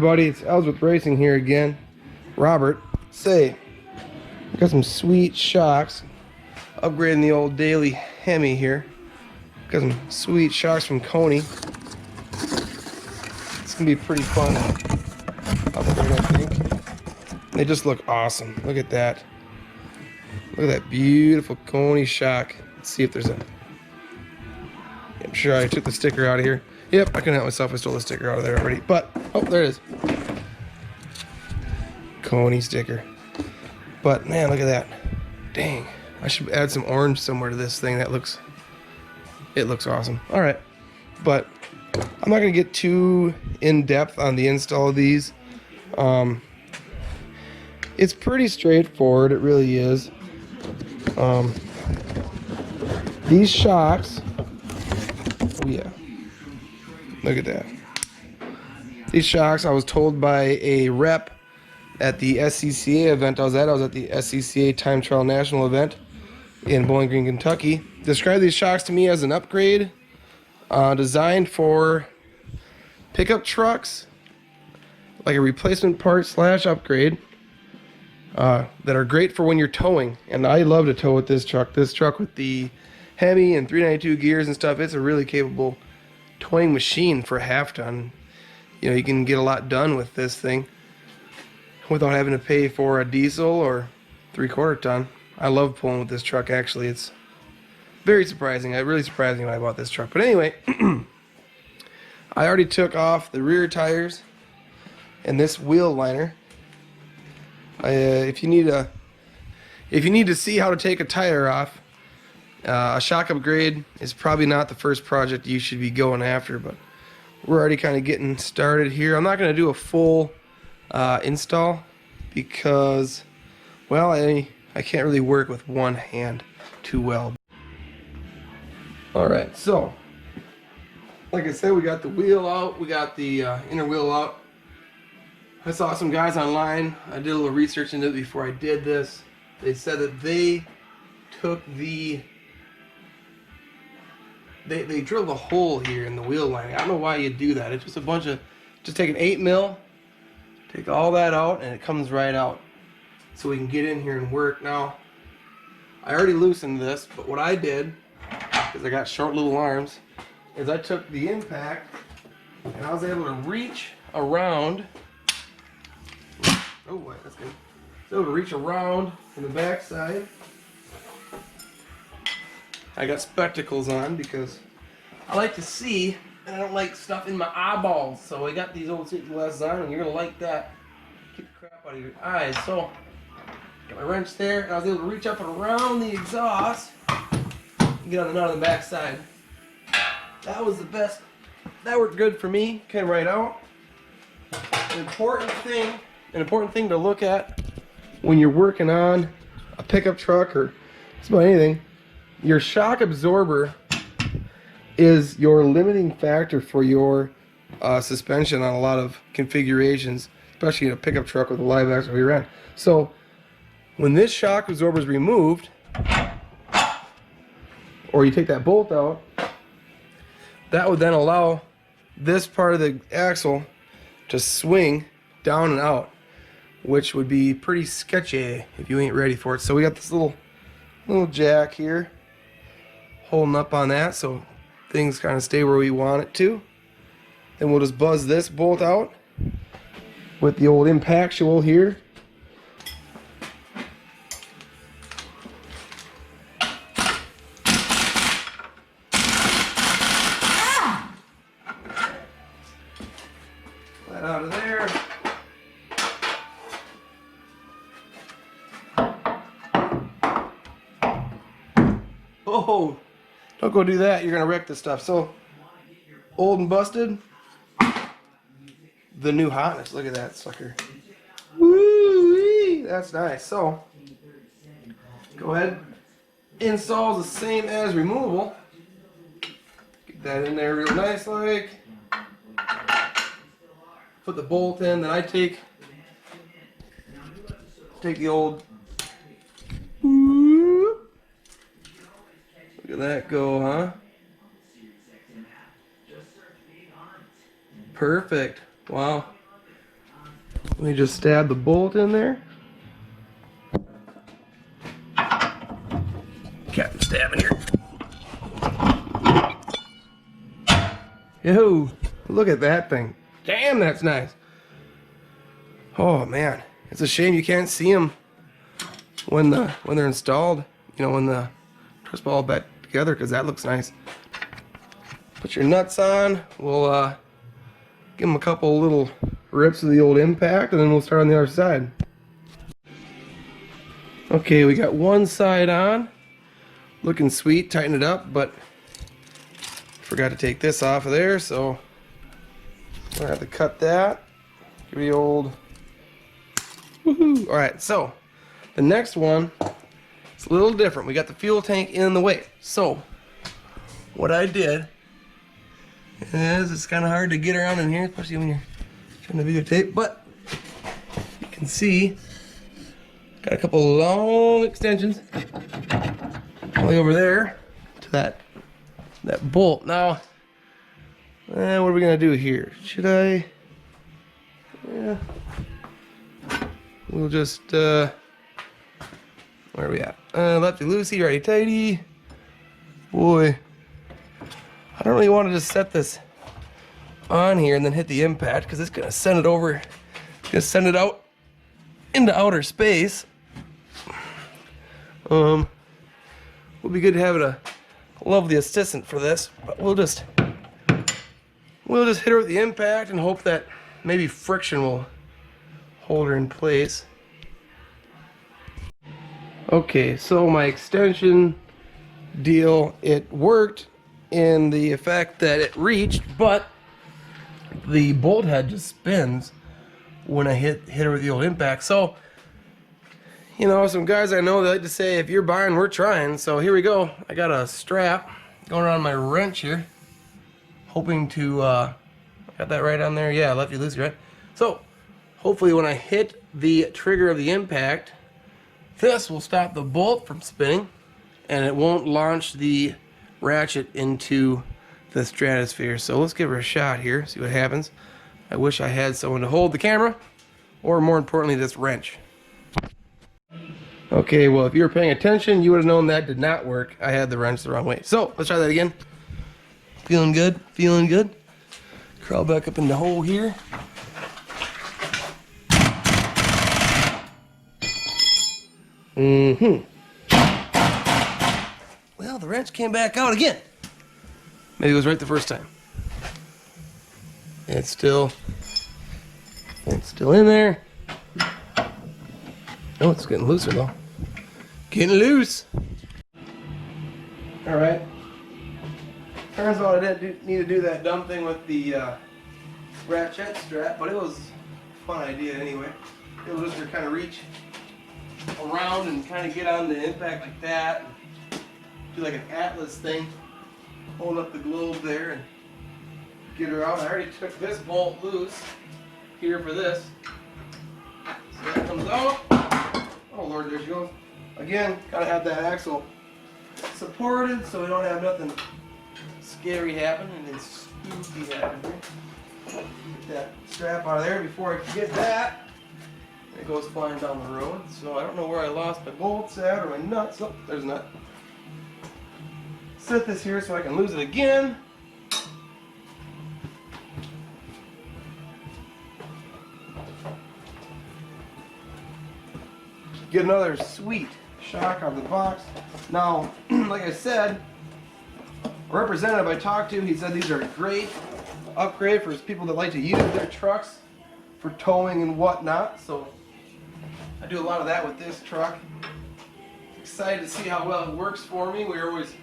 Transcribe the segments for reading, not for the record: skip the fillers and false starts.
everybody, it's Ellsworth Racing here again. Robert, say, got some sweet shocks. Upgrading the old daily Hemi here. Got some sweet shocks from Koni. It's gonna be pretty fun upgrade, I think. They just look awesome. Look at that. Look at that beautiful Koni shock. Let's see if there's a... I'm sure I took the sticker out of here. Yep, I couldn't help myself. I stole the sticker out of there already. But, oh, there it is. Koni sticker. But, man, look at that. Dang. I should add some orange somewhere to this thing. It looks awesome. All right. But I'm not going to get too in-depth on the install of these. It's pretty straightforward. It really is. These shocks... Oh, yeah. Look at that. These shocks, I was told by a rep at the SCCA event I was at the SCCA Time Trial National event in Bowling Green, Kentucky. Described these shocks to me as an upgrade designed for pickup trucks, like a replacement part / upgrade that are great for when you're towing. And I love to tow with this truck. This truck with the Hemi and 392 gears and stuff, it's a really capable towing machine for a half ton. You know, you can get a lot done with this thing without having to pay for a diesel or 3/4 ton. I love pulling with this truck, actually. It's very surprising. It really surprised me when I bought this truck. But anyway, I already took off the rear tires and this wheel liner. If you need to see how to take a tire off, a shock upgrade is probably not the first project you should be going after, but we're already kind of getting started here. I'm not going to do a full install because, well, I can't really work with one hand too well. Alright, so, like I said, we got the wheel out, we got the inner wheel out. I saw some guys online. I did a little research into it before I did this. They said that they took the... They drilled a hole here in the wheel lining. I don't know why you do that. It's just a bunch of... Just take an 8 mil, take all that out, and it comes right out. So we can get in here and work. Now, I already loosened this, but what I did, because I got short little arms, is I took the impact, and I was able to reach around... Oh, wait, that's good. I was able to reach around from the back side. I got spectacles on because I like to see, and I don't like stuff in my eyeballs. So I got these old safety glasses on, and you're gonna like that. Keep the crap out of your eyes. So got my wrench there, and I was able to reach up and around the exhaust and get on the nut on the back side. That was the best. That worked good for me. Came right out. An important thing to look at when you're working on a pickup truck or just about anything. Your shock absorber is your limiting factor for your suspension on a lot of configurations, especially in a pickup truck with a live axle rear end. So when this shock absorber is removed, or you take that bolt out, that would then allow this part of the axle to swing down and out, which would be pretty sketchy if you ain't ready for it. So we got this little jack here holding up on that so things kind of stay where we want it to. Then we'll just buzz this bolt out with the old impactual here. That out of there. Oh, don't go do that. You're going to wreck this stuff. So, old and busted. The new hotness. Look at that sucker. Woo-wee. That's nice. So, go ahead. Install the same as removal. Get that in there real nice like. Put the bolt in. Then I take the old... Look at that go, huh? Perfect. Wow. Let me just stab the bolt in there. Captain stabbing here. Yo, look at that thing. Damn, that's nice. Oh man, it's a shame you can't see them when they're installed. You know, when the twist ball back together, because that looks nice. Put your nuts on. We'll give them a couple little rips of the old impact, and then we'll start on the other side. Okay, we got one side on. Looking sweet, tighten it up, but forgot to take this off of there, so we're gonna have to cut that. Give me the old woohoo. Alright, so the next one is a little different. We got the fuel tank in the way. So what I did is, it's kind of hard to get around in here, especially when you're trying to videotape, but you can see got a couple long extensions way over there to that bolt. Now, what are we gonna do here? Should I? Yeah, we'll just where are we at? Lefty loosey, righty tighty. Boy, I don't really want to just set this on here and then hit the impact, because it's gonna send it over. It's gonna send it out into outer space. Would be good to have a lovely assistant for this, but we'll just hit her with the impact and hope that maybe friction will hold her in place. Okay, so my extension deal, it worked in the effect that it reached, but the bolt head just spins when I hit her with the old impact. So, you know, some guys I know, they like to say, if you're buying, we're trying. So here we go. I got a strap going around my wrench here, hoping to got that right on there. Yeah, lefty loosey, right? So hopefully when I hit the trigger of the impact, this will stop the bolt from spinning, and it won't launch the ratchet into the stratosphere. So let's give her a shot here, see what happens. I wish I had someone to hold the camera, or more importantly, this wrench. Okay, well, if you were paying attention, you would have known that did not work. I had the wrench the wrong way. So let's try that again. Feeling good, feeling good. Crawl back up in the hole here. Well, the wrench came back out again. Maybe it was right the first time. It's still in there. Oh, it's getting looser though. Getting loose. All right. Turns out I didn't need to do that dumb thing with the ratchet strap, but it was a fun idea anyway. It was just to kind of reach around and kind of get on the impact like that. And do like an Atlas thing. Hold up the globe there and get her out. I already took this bolt loose here for this. So that comes out. Oh Lord, there she goes. Again, gotta have that axle supported so we don't have nothing scary happen and then spooky happen here. Get that strap out of there before I forget that. It goes flying down the road. So I don't know where I lost my bolts at or my nuts. Oh, there's a nut. Set this here so I can lose it again. Get another sweet shock on the box. Now, like I said, a representative I talked to, he said these are a great upgrade for people that like to use their trucks for towing and whatnot. So I do a lot of that with this truck. Excited to see how well it works for me. We're always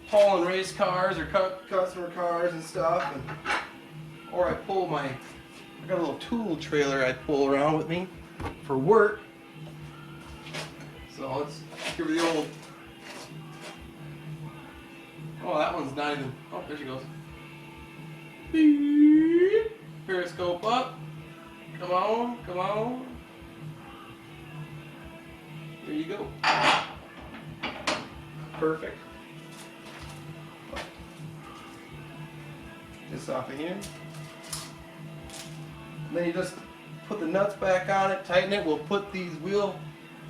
hauling race cars or customer cars and stuff, or I got a little tool trailer I pull around with me for work. So let's give her the old. Oh, that one's not even. Oh, there she goes. Periscope up. Come on, come on. There you go. Perfect. This off of here. And then you just put the nuts back on it, tighten it. We'll put these wheel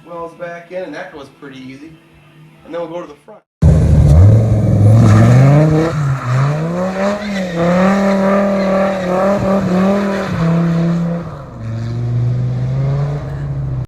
wells back in, and that goes pretty easy. And then we'll go to the front.